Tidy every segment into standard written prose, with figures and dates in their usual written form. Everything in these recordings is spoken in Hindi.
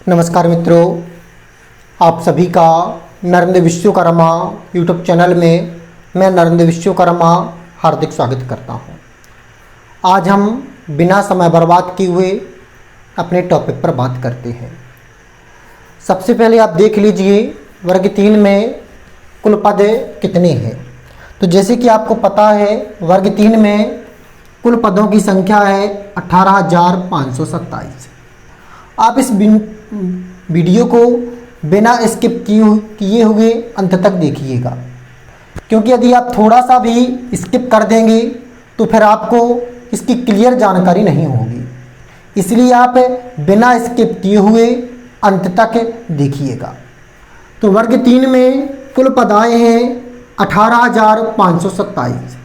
नमस्कार मित्रों, आप सभी का नरेंद्र विश्वकर्मा यूट्यूब चैनल में मैं नरेंद्र विश्वकर्मा हार्दिक स्वागत करता हूं। आज हम बिना समय बर्बाद किए हुए अपने टॉपिक पर बात करते हैं। सबसे पहले आप देख लीजिए वर्ग 3 में कुल पद कितने हैं। तो जैसे कि आपको पता है वर्ग 3 में कुल पदों की संख्या है 18,527। आप इस वीडियो को बिना स्किप किए हुए अंत तक देखिएगा, क्योंकि यदि आप थोड़ा सा भी स्किप कर देंगे तो फिर आपको इसकी क्लियर जानकारी नहीं होगी। इसलिए आप बिना स्किप किए हुए अंत तक देखिएगा। तो वर्ग 3 में कुल पद आए हैं 18,527।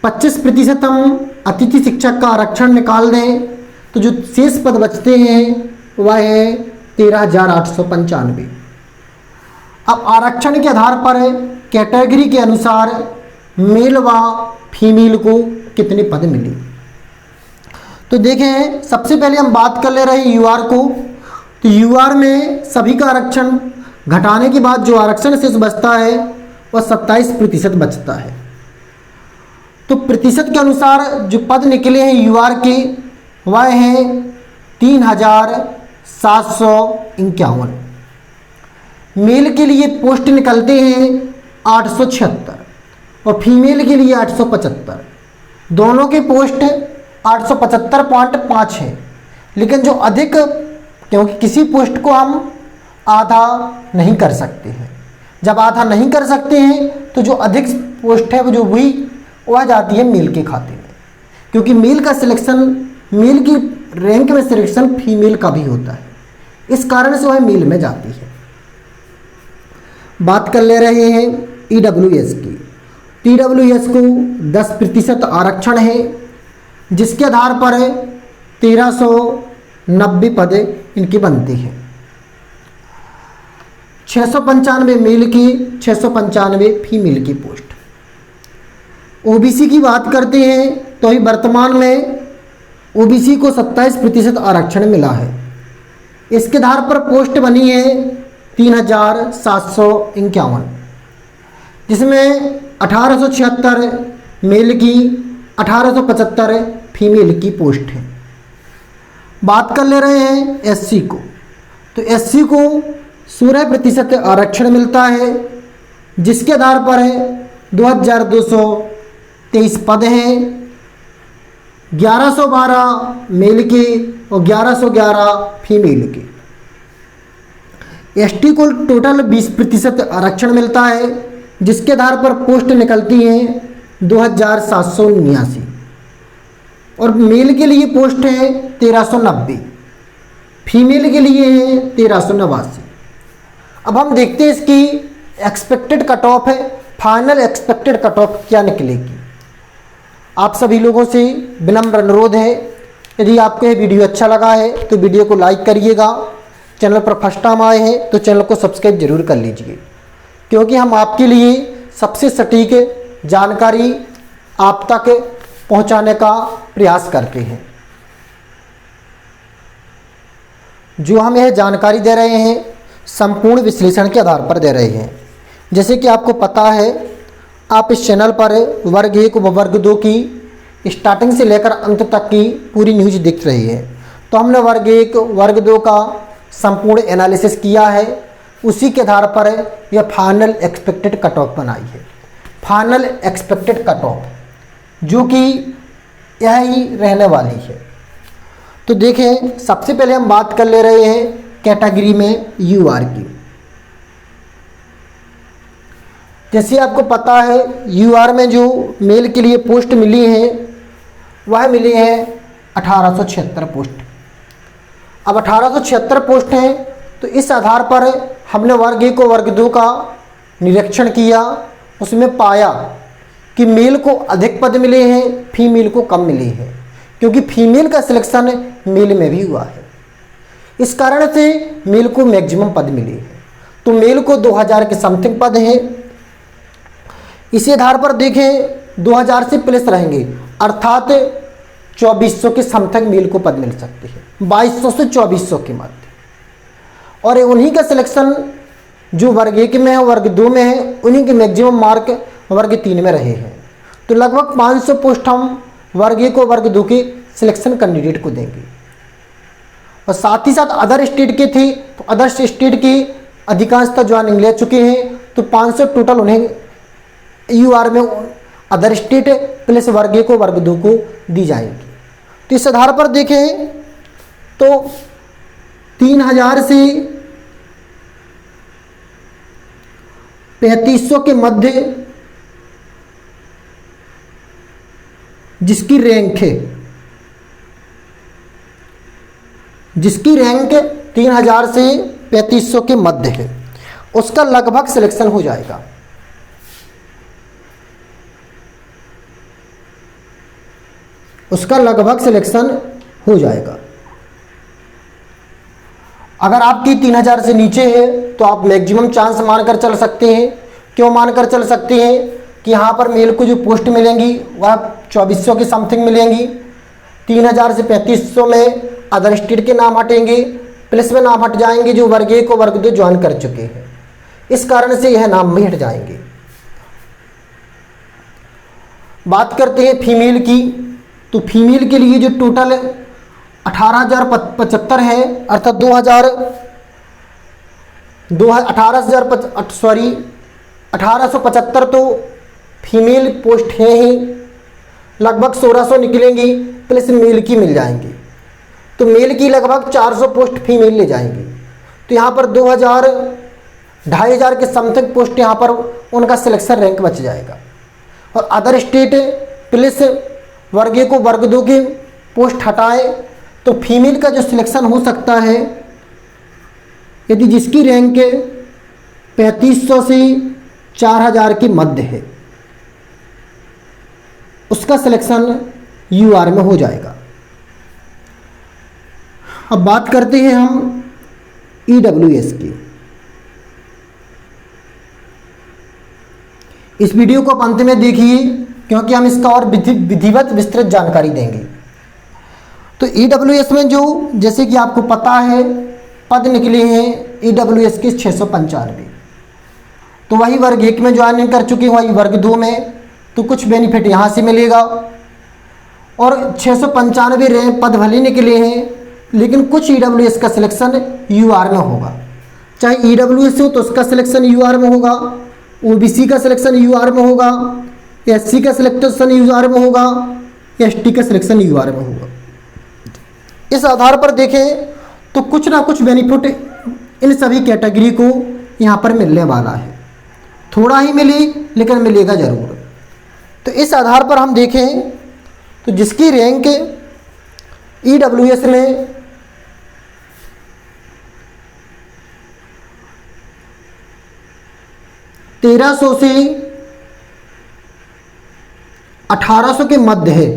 25% हम अतिथि शिक्षक का आरक्षण निकाल दें तो जो शेष पद बचते हैं वह है 13,895। अब आरक्षण के आधार पर कैटेगरी के अनुसार मेल व फीमेल को कितने पद मिले। तो देखें, सबसे पहले हम बात कर ले रहे हैं यूआर को। तो यूआर में सभी का आरक्षण घटाने के बाद जो आरक्षण शेष बचता है वह 27% बचता है। तो प्रतिशत के अनुसार जो पद निकले हैं यूआर के वह हैं 3,751। मेल के लिए पोस्ट निकलते हैं 876 और फीमेल के लिए 875। दोनों के पोस्ट 875.5 है, लेकिन जो अधिक, क्योंकि किसी पोस्ट को हम आधा नहीं कर सकते हैं। जब आधा नहीं कर सकते हैं तो जो अधिक पोस्ट है वो जो वह जाती है मेल के खाते में, क्योंकि मेल का सिलेक्शन, मेल की रैंक में सिलेक्शन फीमेल का भी होता है, इस कारण से वह मेल में जाती है। बात कर ले रहे हैं ईडब्ल्यूएस की। ईडब्ल्यूएस को 10% आरक्षण है, जिसके आधार पर 1390 पद इनके बनते हैं। 695 मेल की, 695 फीमेल की पोस्ट। ओबीसी की बात करते हैं तो ही वर्तमान में ओबीसी को 27% आरक्षण मिला है। इसके आधार पर पोस्ट बनी है 3,751, जिसमें 1876 मेल की, 1875 फीमेल की पोस्ट है। बात कर ले रहे हैं एससी को। तो एससी को 16% आरक्षण मिलता है, जिसके आधार पर 2,223 पद हैं। 1112 मेल के और 1111 फीमेल के। एसटी को टोटल 20% आरक्षण मिलता है, जिसके आधार पर पोस्ट निकलती हैं 2,789 और मेल के लिए पोस्ट है 1,390, फीमेल के लिए है 1,389। अब हम देखते हैं इसकी एक्सपेक्टेड कट ऑफ है, फाइनल एक्सपेक्टेड कट ऑफ क्या निकलेगी। आप सभी लोगों से विनम्र अनुरोध है, यदि आपको यह वीडियो अच्छा लगा है तो वीडियो को लाइक करिएगा। चैनल पर फर्स्ट टाइम आए हैं तो चैनल को सब्सक्राइब जरूर कर लीजिए, क्योंकि हम आपके लिए सबसे सटीक जानकारी आप तक पहुंचाने का प्रयास करते हैं। जो हम यह जानकारी दे रहे हैं संपूर्ण विश्लेषण के आधार पर दे रहे हैं। जैसे कि आपको पता है, आप इस चैनल पर वर्ग 1 व वर्ग 2 की स्टार्टिंग से लेकर अंत तक की पूरी न्यूज दिख रही है। तो हमने वर्ग 1 वर्ग 2 का संपूर्ण एनालिसिस किया है, उसी के आधार पर यह फाइनल एक्सपेक्टेड कट ऑफ बनाई है। फाइनल एक्सपेक्टेड कट ऑफ जो कि यही रहने वाली है। तो देखें, सबसे पहले हम बात कर ले रहे हैं कैटेगरी में यूआर की। जैसे आपको पता है यूआर में जो मेल के लिए पोस्ट मिली है वह मिली है 1876 पोस्ट। अब 1876 पोस्ट हैं, तो इस आधार पर हमने वर्ग 1 को वर्ग 2 का निरीक्षण किया। उसमें पाया कि मेल को अधिक पद मिले हैं, फीमेल को कम मिले हैं, क्योंकि फीमेल का सिलेक्शन मेल में भी हुआ है। इस कारण से मेल को मैक्सिमम पद मिले हैं। तो मेल को 2000 के समथिंग पद हैं। इसी आधार पर देखें 2000 से प्लस रहेंगे, अर्थात 2400 के समथिंग मेल को पद मिल सकते हैं, 2200 से 2400 के मध्य। और उन्हीं का सिलेक्शन जो वर्ग 1 में है, वर्ग 2 में है, उन्हीं के मैक्सिमम मार्क वर्ग 3 में रहे हैं। तो लगभग 500 पोस्ट हम वर्ग 1 और वर्ग 2 के सिलेक्शन कैंडिडेट को देंगे। और साथ ही साथ अदर स्टेट के थे, तो अदर स्टेट के अधिकांशतः ज्वाइनिंग ले चुके हैं, तो 500 टोटल उन्हें यूआर में अदर स्टेट प्लस वर्ग 1 को वर्ग 2 को दी जाएगी। तो इस आधार पर देखें तो 3000 से 3500 के मध्य जिसकी रैंक है, जिसकी रैंक 3000 से 3500 के मध्य है, उसका लगभग सिलेक्शन हो जाएगा। उसका लगभग सिलेक्शन हो जाएगा। अगर आपकी 3000 से नीचे है तो आप मैक्सिमम चांस मानकर चल सकते हैं। क्यों मानकर चल सकते हैं कि यहाँ पर मेल को जो पोस्ट मिलेंगी वह 2400 के समथिंग मिलेंगी। 3000 से 3500 में अदर स्टेट के नाम हटेंगे, प्लस में नाम हट जाएंगे जो वर्ग 1 को वर्ग 2 ज्वाइन कर चुके हैं। इस कारण से यह नाम भी हट जाएंगे। बात करते हैं फीमेल की, तो फीमेल के लिए जो टोटल 18,075 है, अर्थात 1875 तो फीमेल पोस्ट है ही, लगभग 1600 निकलेंगी, प्लस मेल की मिल जाएंगी। तो मेल की लगभग 400 पोस्ट फीमेल ले जाएंगे। तो यहाँ पर 2000 2500 के समथिंग पोस्ट यहाँ पर उनका सिलेक्शन रैंक बच जाएगा। और अदर स्टेट प्लस वर्ग 1 को वर्ग 2 की पोस्ट हटाए तो फीमेल का जो सिलेक्शन हो सकता है, यदि जिसकी रैंक 3500 से 4000 के मध्य है, उसका सिलेक्शन यूआर में हो जाएगा। अब बात करते हैं हम ईडब्ल्यूएस की। इस वीडियो को अंत में देखिए क्योंकि हम इसका और विधिवत विस्तृत जानकारी देंगे। तो ईडब्ल्यूएस में जो, जैसे कि आपको पता है, पद निकले हैं ईडब्ल्यूएस के 695, तो वही वर्ग 1 में ज्वाइनिंग कर चुके हैं, वही वर्ग 2 में, तो कुछ बेनिफिट यहाँ से मिलेगा। और 695 पद भले निकले हैं, लेकिन कुछ ईडब्ल्यूएस का सिलेक्शन यूआर में होगा। चाहे ईडब्ल्यूएस हो तो उसका सिलेक्शन यूआर में होगा, ओबीसी का सिलेक्शन यूआर में होगा, एससी का सिलेक्शन यूआर में होगा, एसटी का सिलेक्शन यूआर में होगा। इस आधार पर देखें तो कुछ ना कुछ बेनिफिट इन सभी कैटेगरी को यहाँ पर मिलने वाला है। थोड़ा ही मिले लेकिन मिलेगा ज़रूर। तो इस आधार पर हम देखें तो जिसकी रैंक ईडब्ल्यूएस में 1300 से 1800 के मध्य है,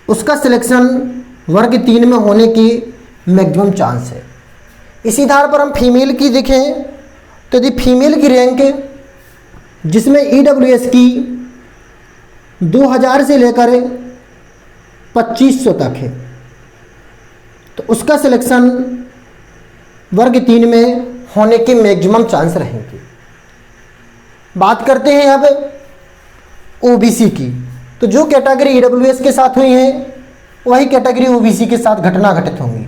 उसका सिलेक्शन वर्ग 3 में होने की मैक्सिमम चांस है। इसी आधार पर हम फीमेल की देखें तो यदि फीमेल की रैंक जिसमें ईडब्ल्यूएस की 2000 से लेकर 2500 तक है, तो उसका सिलेक्शन वर्ग 3 में होने के मैक्सिमम चांस रहेंगे। बात करते हैं अब ओबीसी की, तो जो कैटेगरी ईडब्ल्यूएस के साथ हुई है वही कैटेगरी ओबीसी के साथ घटना घटित होंगी।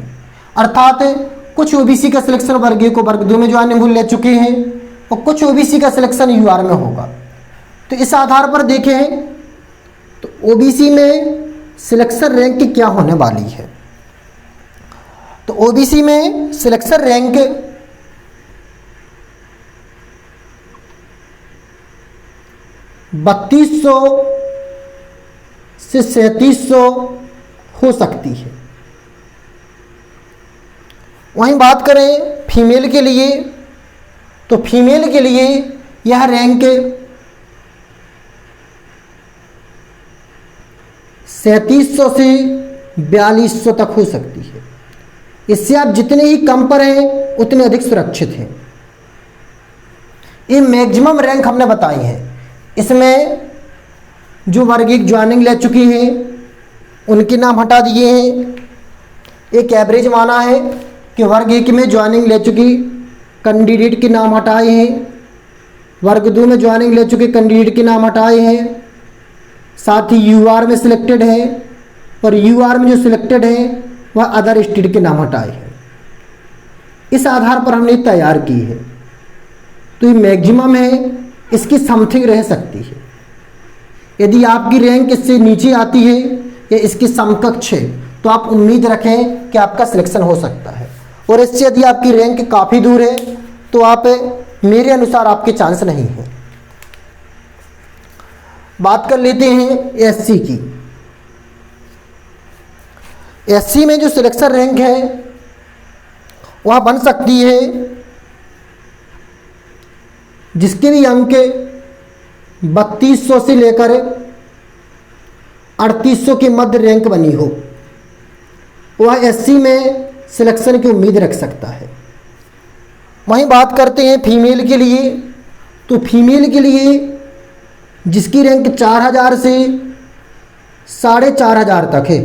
अर्थात कुछ ओबीसी का सिलेक्शन वर्ग 1 को वर्ग 2 में ज्वाइनिंग ले चुके हैं और कुछ ओबीसी का सिलेक्शन यूआर में होगा। तो इस आधार पर देखें तो ओबीसी में सिलेक्शन रैंक क्या होने वाली है। तो ओबीसी में सिलेक्शन रैंक 3200 से 3700 हो सकती है। वहीं बात करें फीमेल के लिए, तो फीमेल के लिए यह रैंक 3700 से 4200 तक हो सकती है। इससे आप जितने ही कम पर हैं उतने अधिक सुरक्षित हैं। ये मैक्सिमम रैंक हमने बताई है। इसमें जो वर्ग 1 ज्वाइनिंग ले चुकी हैं उनके नाम हटा दिए हैं, एक एवरेज माना है कि वर्ग 1 में ज्वाइनिंग ले चुकी कैंडिडेट के नाम हटाए हैं, वर्ग 2 में ज्वाइनिंग ले चुके कैंडिडेट के नाम हटाए हैं, साथ ही यूआर में सिलेक्टेड है और यूआर में जो सिलेक्टेड है वह अदर स्टेट के नाम हटाए हैं। इस आधार पर हमने तैयार की है। तो ये मैक्सिमम है, इसकी समथिंग रह सकती है। यदि आपकी रैंक इससे नीचे आती है या इसके समकक्ष है तो आप उम्मीद रखें कि आपका सिलेक्शन हो सकता है, और इससे यदि आपकी रैंक काफ़ी दूर है तो आप मेरे अनुसार आपके चांस नहीं है। बात कर लेते हैं एससी की। एससी में जो सिलेक्शन रैंक है वह बन सकती है जिसके भी अंक 3200 से लेकर 3800 के मध्य रैंक बनी हो, वह एससी में सिलेक्शन की उम्मीद रख सकता है। वहीं बात करते हैं फीमेल के लिए। तो फीमेल के लिए जिसकी रैंक 4000 से 4500 तक है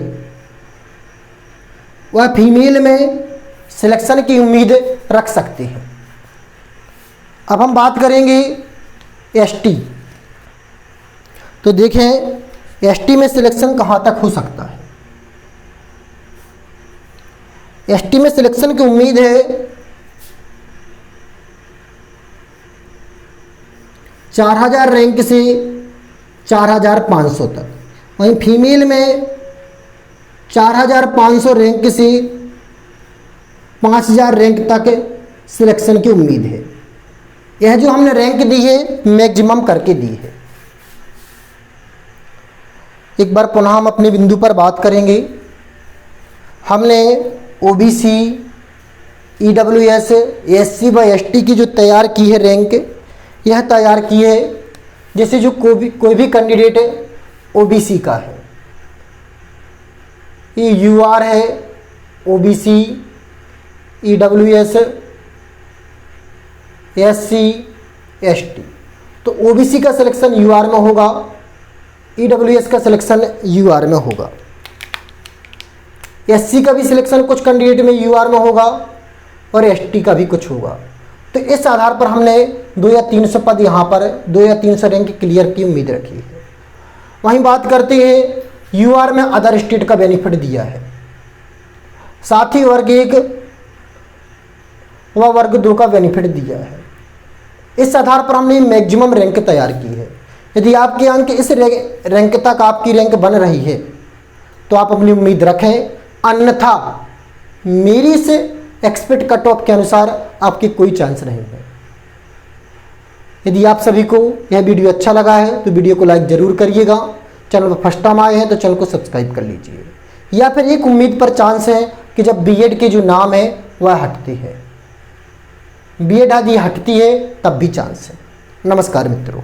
वह फीमेल में सिलेक्शन की उम्मीद रख सकते हैं। अब हम बात करेंगे एसटी। तो देखें एसटी में सिलेक्शन कहाँ तक हो सकता है। एसटी में सिलेक्शन की उम्मीद है 4000 रैंक से 4500 तक। वहीं फीमेल में 4500 रैंक से 5000 रैंक तक सिलेक्शन की उम्मीद है। यह जो हमने रैंक दी है मैक्सिमम करके दी है। एक बार पुनः हम अपने बिंदु पर बात करेंगे। हमने ओबीसी, ईडब्ल्यूएस, एससी व एसटी की जो तैयार की है रैंक, यह तैयार की है जैसे जो कोई भी कैंडिडेट ओबीसी का है, ये यूआर है, ओबीसी, ईडब्ल्यूएस, एससी, एसटी। तो ओबीसी का सिलेक्शन यूआर में होगा, ईडब्ल्यूएस का सिलेक्शन यूआर में होगा, एससी का भी सिलेक्शन कुछ कैंडिडेट में यूआर में होगा और एसटी का भी कुछ होगा। तो इस आधार पर हमने 2 या 300 पद यहाँ पर 2 या 300 रैंक क्लियर की उम्मीद रखी है। वहीं बात करते हैं यूआर में अदर स्टेट का बेनिफिट दिया है, साथ ही वर्ग 1 व वर्ग 2 का बेनिफिट दिया है। इस आधार पर हमने मैक्सिमम रैंक तैयार की है। यदि आपके अंक इस रैंक तक आपकी रैंक बन रही है तो आप अपनी उम्मीद रखें, अन्यथा मेरी इस एक्सपेक्ट कट ऑफ के अनुसार आपकी कोई चांस नहीं है। यदि आप सभी को यह वीडियो अच्छा लगा है तो वीडियो को लाइक जरूर करिएगा। चैनल पर फर्स्ट टाइम आए हैं तो चैनल को सब्सक्राइब कर लीजिए। या फिर एक उम्मीद पर चांस है कि जब बीएड के जो नाम है वह हटती है, बीएड आदि हटती है तब भी चांस है। नमस्कार मित्रों।